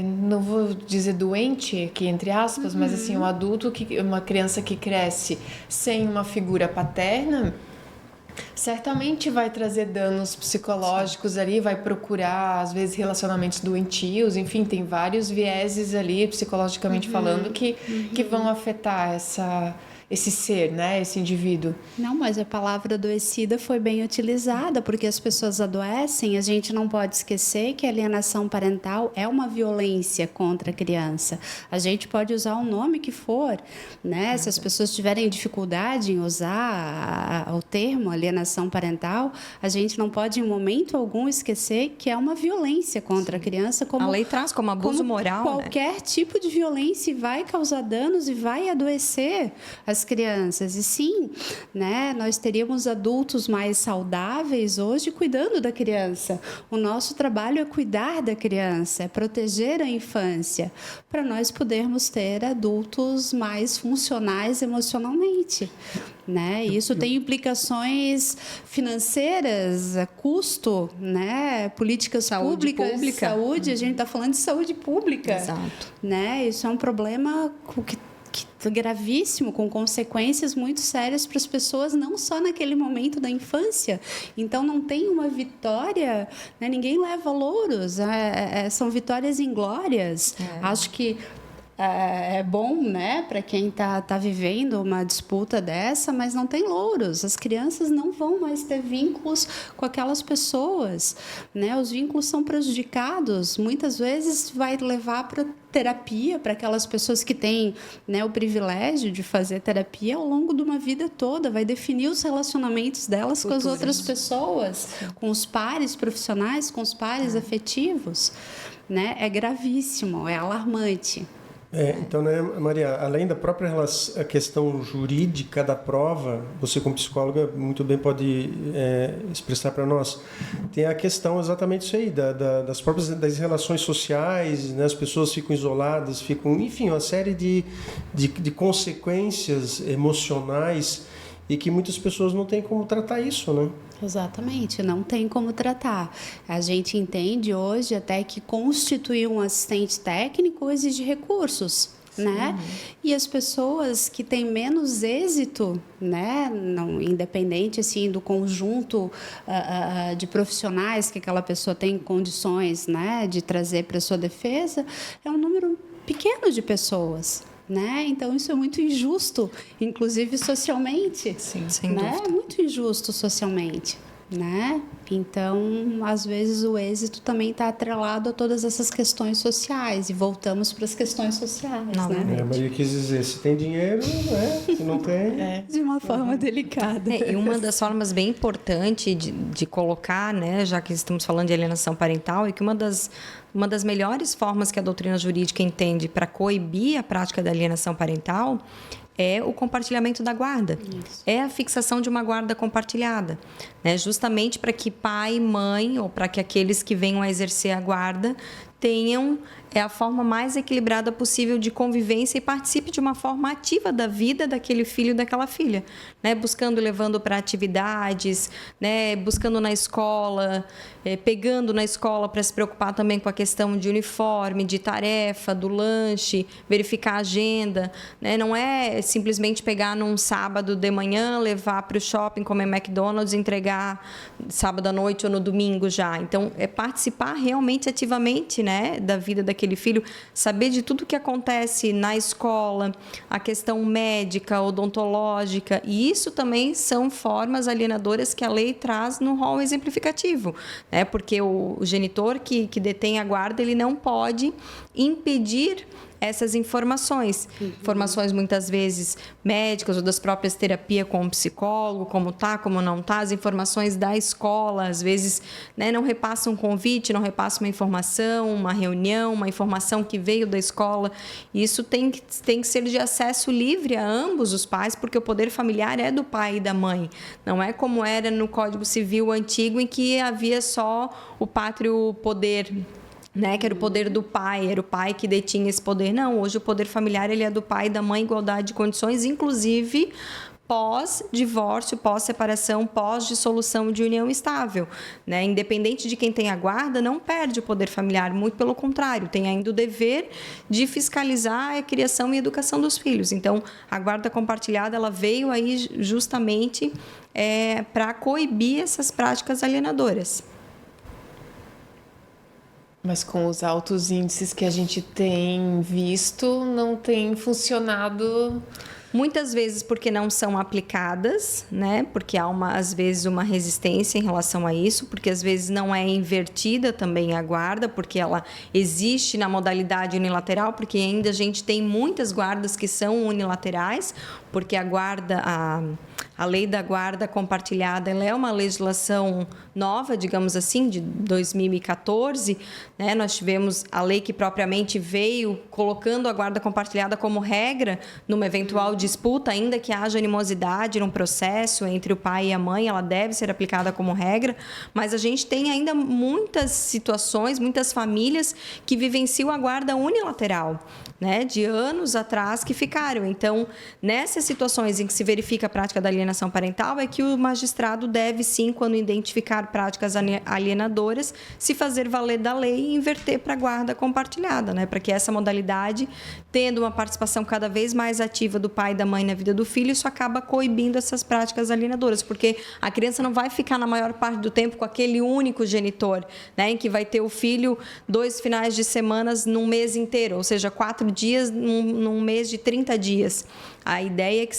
não vou dizer doente aqui entre aspas, mas assim, um adulto, uma criança que cresce sem uma figura paterna, certamente vai trazer danos psicológicos. Sim. Ali, vai procurar, às vezes, relacionamentos doentios, enfim, tem vários vieses ali, psicologicamente falando, que vão afetar esse ser, né? Esse indivíduo. Não, mas a palavra adoecida foi bem utilizada, porque as pessoas adoecem. A gente não pode esquecer que a alienação parental é uma violência contra a criança. A gente pode usar o nome que for, né? Se as pessoas tiverem dificuldade em usar o termo alienação parental, a gente não pode, em momento algum, esquecer que é uma violência contra a criança. Como a lei traz como abuso moral, qualquer, né, tipo de violência, vai causar danos e vai adoecer as crianças. E sim, né, nós teríamos adultos mais saudáveis hoje cuidando da criança. O nosso trabalho é cuidar da criança, é proteger a infância, para nós podermos ter adultos mais funcionais emocionalmente, né? Isso tem implicações financeiras, custo, né? Políticas públicas, saúde. A gente está falando de saúde pública. Exato. Né? Isso é um problema que gravíssimo, com consequências muito sérias para as pessoas, não só naquele momento da infância. Então, não tem uma vitória, né? Ninguém leva louros, são vitórias inglórias. Acho que é bom, né, para quem tá vivendo uma disputa dessa, mas não tem louros. As crianças não vão mais ter vínculos com aquelas pessoas, né? Os vínculos são prejudicados. Muitas vezes vai levar para terapia, para aquelas pessoas que têm, né, o privilégio de fazer terapia ao longo de uma vida toda, vai definir os relacionamentos delas com as outras pessoas, com os pares profissionais, com os pares afetivos, né? É gravíssimo, é alarmante. Então, né, Maria, além da própria a questão jurídica da prova, você como psicóloga muito bem pode expressar para nós, tem a questão exatamente isso aí, das próprias das relações sociais, né, as pessoas ficam isoladas, enfim, uma série de consequências emocionais e que muitas pessoas não têm como tratar isso, né? Exatamente, não tem como tratar. A gente entende hoje até que constituir um assistente técnico exige recursos, né? E as pessoas que têm menos êxito, né, não, independente assim do conjunto de profissionais que aquela pessoa tem condições, né, de trazer para sua defesa, é um número pequeno de pessoas. Né? Então, isso é muito injusto, inclusive socialmente. Sim, sem né? dúvida. É muito injusto socialmente. Né? Então, às vezes, o êxito também está atrelado a todas essas questões sociais. E voltamos para as questões sociais. Né? A Maria quis dizer, se tem dinheiro, né? Se não tem... De uma forma delicada. E uma das formas bem importantes de colocar, né, já que estamos falando de alienação parental, é que uma das melhores formas que a doutrina jurídica entende para coibir a prática da alienação parental é o compartilhamento da guarda. Isso. É a fixação de uma guarda compartilhada, né? Justamente para que pai e mãe, ou para que aqueles que venham a exercer a guarda, tenham a forma mais equilibrada possível de convivência e participe de uma forma ativa da vida daquele filho e daquela filha, né? Buscando, levando para atividades, né? Buscando na escola, pegando na escola para se preocupar também com a questão de uniforme, de tarefa, do lanche, verificar a agenda, né? Não é simplesmente pegar num sábado de manhã, levar para o shopping, comer McDonald's, entregar sábado à noite ou no domingo já. Então, é participar realmente ativamente, né, da vida daquele filho, saber de tudo que acontece na escola, a questão médica, odontológica, e isso também são formas alienadoras que a lei traz no rol exemplificativo, né? Porque o genitor que detém a guarda, ele não pode impedir essas informações. Informações muitas vezes médicas ou das próprias terapias com o psicólogo, como tá, como não tá, as informações da escola, às vezes, né, não repassa um convite, não repassa uma informação, uma reunião, uma informação que veio da escola. Isso tem que ser de acesso livre a ambos os pais, porque o poder familiar é do pai e da mãe. Não é como era no Código Civil antigo, em que havia só o pátrio poder, né, que era o poder do pai, era o pai que detinha esse poder. Não, hoje o poder familiar ele é do pai e da mãe, igualdade de condições, inclusive pós-divórcio, pós-separação, pós-dissolução de união estável, né? Independente de quem tem a guarda, não perde o poder familiar, muito pelo contrário, tem ainda o dever de fiscalizar a criação e educação dos filhos. Então, a guarda compartilhada, ela veio aí justamente para coibir essas práticas alienadoras. Mas com os altos índices que a gente tem visto, não tem funcionado. Muitas vezes porque não são aplicadas, né? Porque há às vezes uma resistência em relação a isso, porque às vezes não é invertida também a guarda, porque ela existe na modalidade unilateral, porque ainda a gente tem muitas guardas que são unilaterais, porque a lei da guarda compartilhada ela é uma legislação nova, digamos assim, de 2014. Né? Nós tivemos a lei que propriamente veio colocando a guarda compartilhada como regra numa eventual disputa, ainda que haja animosidade num processo entre o pai e a mãe, ela deve ser aplicada como regra, mas a gente tem ainda muitas situações, muitas famílias que vivenciam a guarda unilateral, né? De anos atrás que ficaram. Então, nessas situações em que se verifica a prática da alienação parental, é que o magistrado deve, sim, quando identificar práticas alienadoras, se fazer valer da lei e inverter para a guarda compartilhada, né? Para que essa modalidade, tendo uma participação cada vez mais ativa do pai e da mãe na vida do filho, isso acaba coibindo essas práticas alienadoras, porque a criança não vai ficar na maior parte do tempo com aquele único genitor, né? Em que vai ter o filho 2 finais de semana num mês inteiro, ou seja, 4 dias num mês de 30 dias. A ideia é que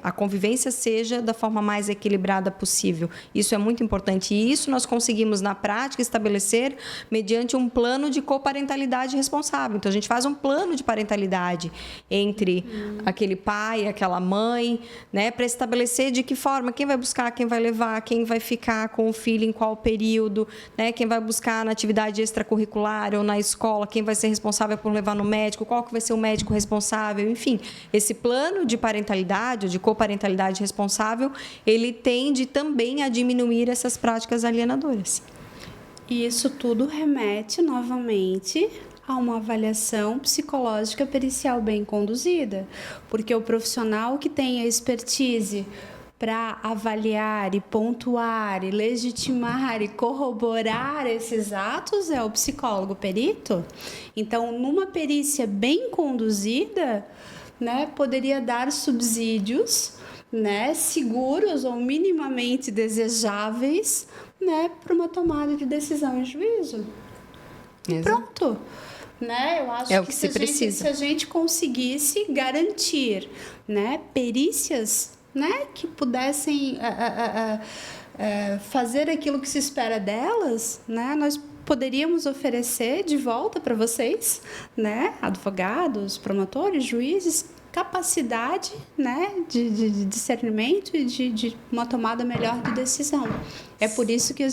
a convivência seja da forma mais equilibrada possível. Isso é muito importante. E isso nós conseguimos, na prática, estabelecer mediante um plano de coparentalidade responsável. Então, a gente faz um plano de parentalidade entre aquele pai, aquela mãe, né, para estabelecer de que forma, quem vai buscar, quem vai levar, quem vai ficar com o filho em qual período, né, quem vai buscar na atividade extracurricular ou na escola, quem vai ser responsável por levar no médico, qual que vai ser o médico responsável, enfim. Esse plano de parentalidade, de coparentalidade responsável, ele tende também a diminuir essas práticas alienadoras. E isso tudo remete novamente a uma avaliação psicológica pericial bem conduzida, porque o profissional que tem a expertise para avaliar e pontuar e legitimar e corroborar esses atos é o psicólogo perito. Então, numa perícia bem conduzida, né, poderia dar subsídios, né, seguros ou minimamente desejáveis, né, para uma tomada de decisão em juízo. E pronto. Né? Eu acho que se a gente conseguisse garantir, né, perícias, né, que pudessem fazer aquilo que se espera delas, né, nós poderíamos oferecer de volta para vocês, né, advogados, promotores, juízes, capacidade, né, de discernimento e de uma tomada melhor de decisão. É por isso que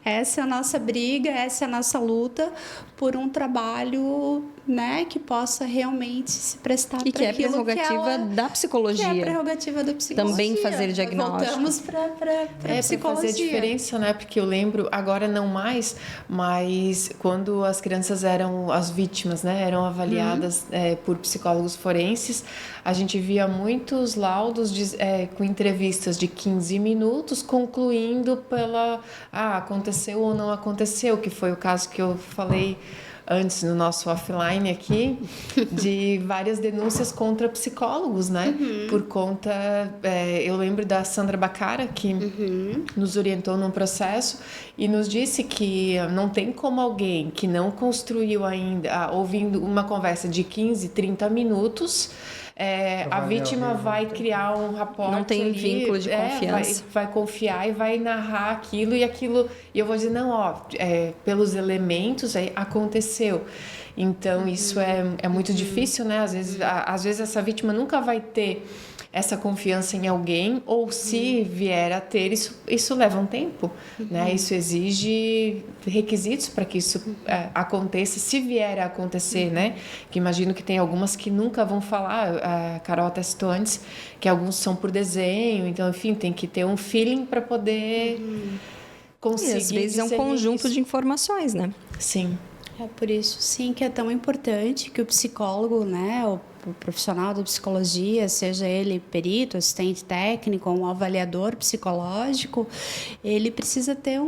essa é a nossa briga, essa é a nossa luta por um trabalho, né, que possa realmente se prestar para aquilo que é prerrogativa da psicologia. Que é a prerrogativa da psicologia. Também fazer diagnóstico. Voltamos para psicologia. Para fazer diferença, né? Porque eu lembro, agora não mais, mas quando as crianças eram as vítimas, né, eram avaliadas por psicólogos forenses, a gente via muitos laudos com entrevistas de 15 minutos, concluindo pela aconteceu ou não aconteceu, que foi o caso que eu falei antes no nosso offline aqui, de várias denúncias contra psicólogos, né? Por conta... eu lembro da Sandra Bacara, que nos orientou num processo e nos disse que não tem como alguém que não construiu ainda, ouvindo uma conversa de 15, 30 minutos... a vítima vai criar um rapport. Não tem vínculo de confiança. Vai confiar e vai narrar aquilo. E eu vou dizer, não, pelos elementos, aconteceu. Então, isso é muito difícil, né? Às vezes essa vítima nunca vai ter essa confiança em alguém, ou se vier a ter, isso leva um tempo, né? Isso exige requisitos para que isso aconteça, se vier a acontecer, né? Que imagino que tem algumas que nunca vão falar, a Carol até citou antes, que alguns são por desenho, então, enfim, tem que ter um feeling para poder conseguir. E às vezes é um conjunto isso. de informações, né? Sim. É por isso, sim, que é tão importante que o psicólogo, né, o profissional da psicologia, seja ele perito, assistente técnico ou um avaliador psicológico, ele precisa ter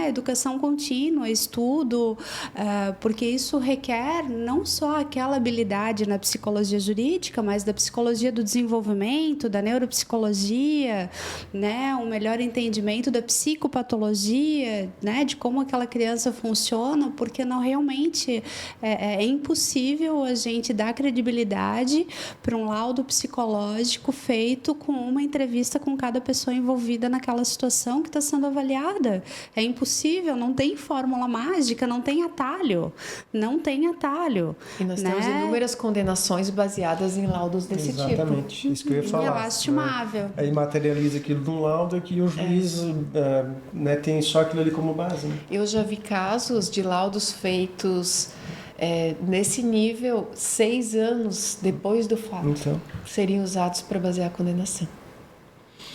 educação contínua, estudo, porque isso requer não só aquela habilidade na psicologia jurídica, mas da psicologia do desenvolvimento, da neuropsicologia, né, um melhor entendimento da psicopatologia, né, de como aquela criança funciona, porque não realmente é impossível a gente dar credibilidade para um laudo psicológico feito com uma entrevista com cada pessoa envolvida naquela situação que está sendo avaliada. É impossível, não tem fórmula mágica, não tem atalho. Não tem atalho. E nós temos inúmeras condenações baseadas em laudos desse tipo. Exatamente, isso que eu ia falar. É lastimável. Né? Aí materializa aquilo de um laudo que o juiz tem só aquilo ali como base. Né? Eu já vi casos de laudos feitos nesse nível 6 anos depois do fato. Então. Seriam usados para basear a condenação.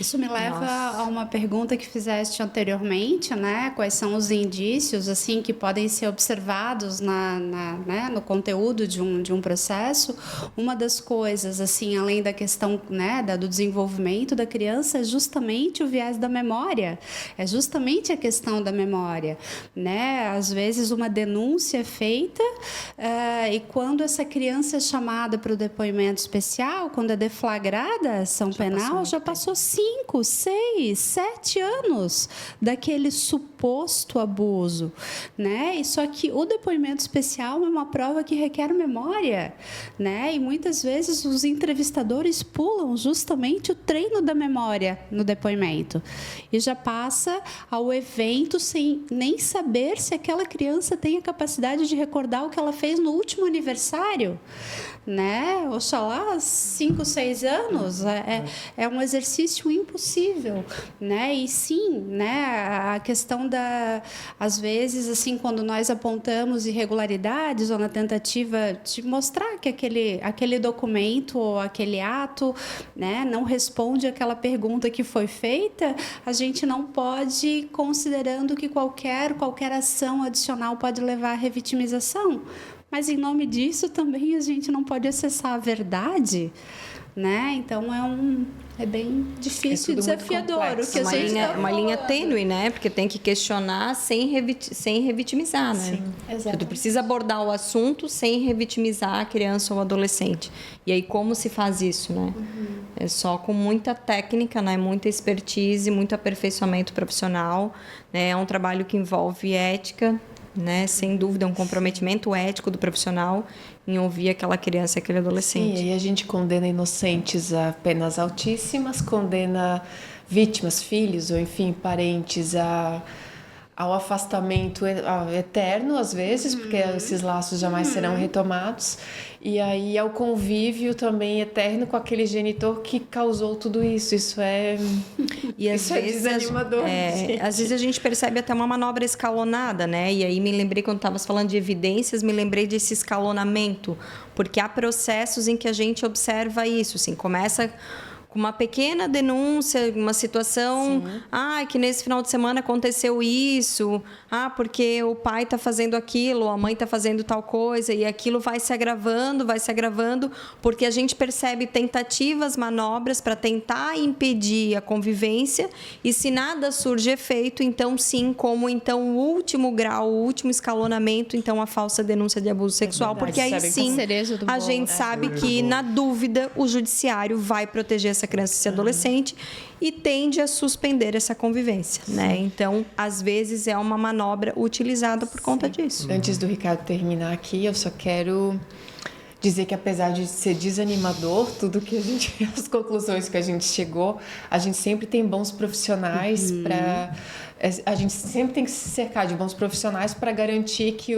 Isso me leva a uma pergunta que fizeste anteriormente, né? Quais são os indícios assim que podem ser observados no conteúdo de um processo? Uma das coisas, assim, além da questão, né, do desenvolvimento da criança, é justamente o viés da memória. É justamente a questão da memória, né? Às vezes uma denúncia é feita e quando essa criança é chamada para o depoimento especial, quando é deflagrada a ação penal, já passou 5, 6, 7 anos daquele suposto abuso, né? E só que o depoimento especial é uma prova que requer memória, né? E muitas vezes os entrevistadores pulam justamente o treino da memória no depoimento e já passa ao evento sem nem saber se aquela criança tem a capacidade de recordar o que ela fez no último aniversário, né? Oxalá 5, 6 anos é um exercício impossível, né? E sim, né, a questão às vezes, assim, quando nós apontamos irregularidades ou na tentativa de mostrar que aquele documento ou aquele ato, né, não responde àquela pergunta que foi feita, a gente não pode ir considerando que qualquer ação adicional pode levar à revitimização. Mas, em nome disso, também a gente não pode acessar a verdade, né? Então, é bem difícil e desafiador. O que a gente uma linha tênue, né? Porque tem que questionar sem revitimizar, né? Sim, exatamente. Tu precisa abordar o assunto sem revitimizar a criança ou o adolescente. E aí, como se faz isso, né? É só com muita técnica, né? Muita expertise, muito aperfeiçoamento profissional, né? É um trabalho que envolve ética, né? Sem dúvida, um comprometimento ético do profissional em ouvir aquela criança e aquele adolescente. Sim, e aí a gente condena inocentes a penas altíssimas, condena vítimas, filhos ou, enfim, parentes ao afastamento eterno, às vezes, porque esses laços jamais serão retomados, e aí ao convívio também eterno com aquele genitor que causou tudo isso. Isso é desanimador. Às vezes a gente percebe até uma manobra escalonada, né? E aí me lembrei, quando estavas falando de evidências, me lembrei desse escalonamento, porque há processos em que a gente observa isso, assim, começa com uma pequena denúncia, uma situação, que nesse final de semana aconteceu isso, porque o pai está fazendo aquilo, a mãe está fazendo tal coisa, e aquilo vai se agravando, porque a gente percebe tentativas, manobras para tentar impedir a convivência, e se nada surge efeito, então sim, como então o último grau, o último escalonamento, então a falsa denúncia de abuso sexual, porque aí sim a gente sabe que, na dúvida, o judiciário vai proteger essa criança e esse adolescente e tende a suspender essa convivência, né? Então, às vezes, é uma manobra utilizada por conta disso. Antes do Ricardo terminar aqui, eu só quero dizer que, apesar de ser desanimador, as conclusões que a gente chegou, a gente sempre tem bons profissionais a gente sempre tem que se cercar de bons profissionais para garantir que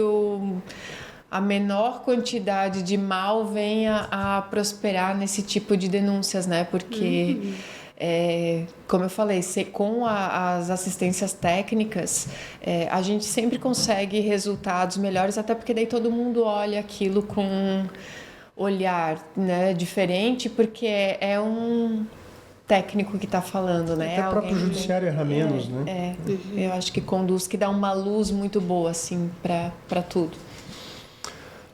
a menor quantidade de mal venha a prosperar nesse tipo de denúncias, né? Porque, como eu falei, com as assistências técnicas, a gente sempre consegue resultados melhores, até porque daí todo mundo olha aquilo com olhar, né, diferente, porque é um técnico que está falando, né? Até o próprio judiciário erra menos, né? Eu acho que conduz, que dá uma luz muito boa, assim, para tudo.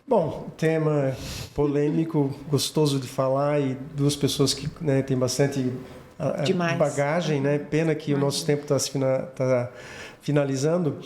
Bom, tema polêmico, gostoso de falar, e duas pessoas que, né, têm bastante bagagem, né? Pena que o nosso tempo está finalizando.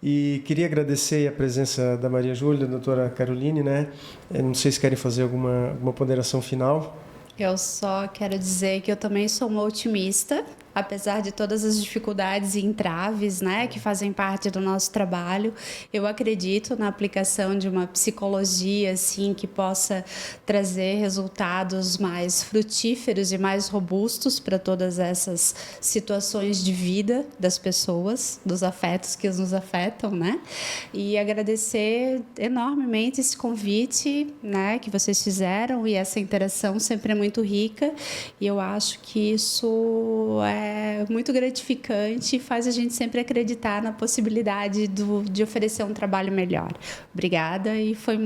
E queria agradecer a presença da Maria Júlia, da doutora Caroline, né? Eu não sei se querem fazer alguma ponderação final. Eu só quero dizer que eu também sou uma otimista, apesar de todas as dificuldades e entraves, né, que fazem parte do nosso trabalho. Eu acredito na aplicação de uma psicologia assim que possa trazer resultados mais frutíferos e mais robustos para todas essas situações de vida das pessoas, dos afetos que nos afetam, né? E agradecer enormemente esse convite, né, que vocês fizeram, e essa interação sempre é muito rica, e eu acho que isso é muito gratificante e faz a gente sempre acreditar na possibilidade de oferecer um trabalho melhor. Obrigada, e foi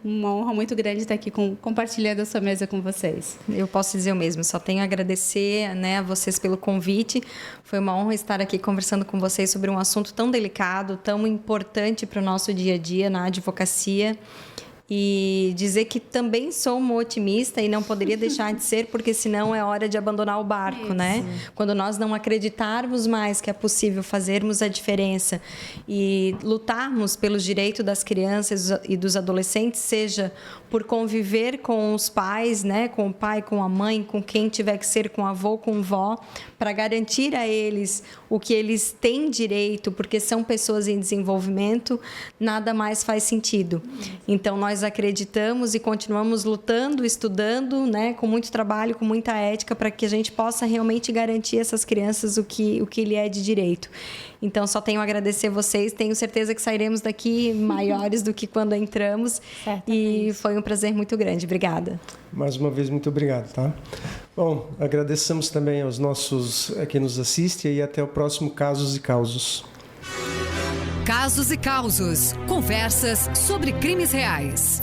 uma honra muito grande estar aqui compartilhando essa mesa com vocês. Eu posso dizer o mesmo, só tenho a agradecer, né, a vocês pelo convite. Foi uma honra estar aqui conversando com vocês sobre um assunto tão delicado, tão importante para o nosso dia a dia na advocacia. E dizer que também sou uma otimista e não poderia deixar de ser, porque senão é hora de abandonar o barco, né? Quando nós não acreditarmos mais que é possível fazermos a diferença e lutarmos pelos direitos das crianças e dos adolescentes, seja por conviver com os pais, né? Com o pai, com a mãe, com quem tiver que ser, com avô, com vó, para garantir a eles o que eles têm direito, porque são pessoas em desenvolvimento, nada mais faz sentido. Então, nós acreditamos e continuamos lutando, estudando, né, com muito trabalho, com muita ética, para que a gente possa realmente garantir a essas crianças o que lhe é de direito. Então, só tenho a agradecer a vocês. Tenho certeza que sairemos daqui maiores do que quando entramos. E foi um prazer muito grande. Obrigada. Mais uma vez, muito obrigado, tá? Bom, agradecemos também aos nossos que nos assistem, e até o próximo Casos e Causos. Casos e Causos. Conversas sobre crimes reais.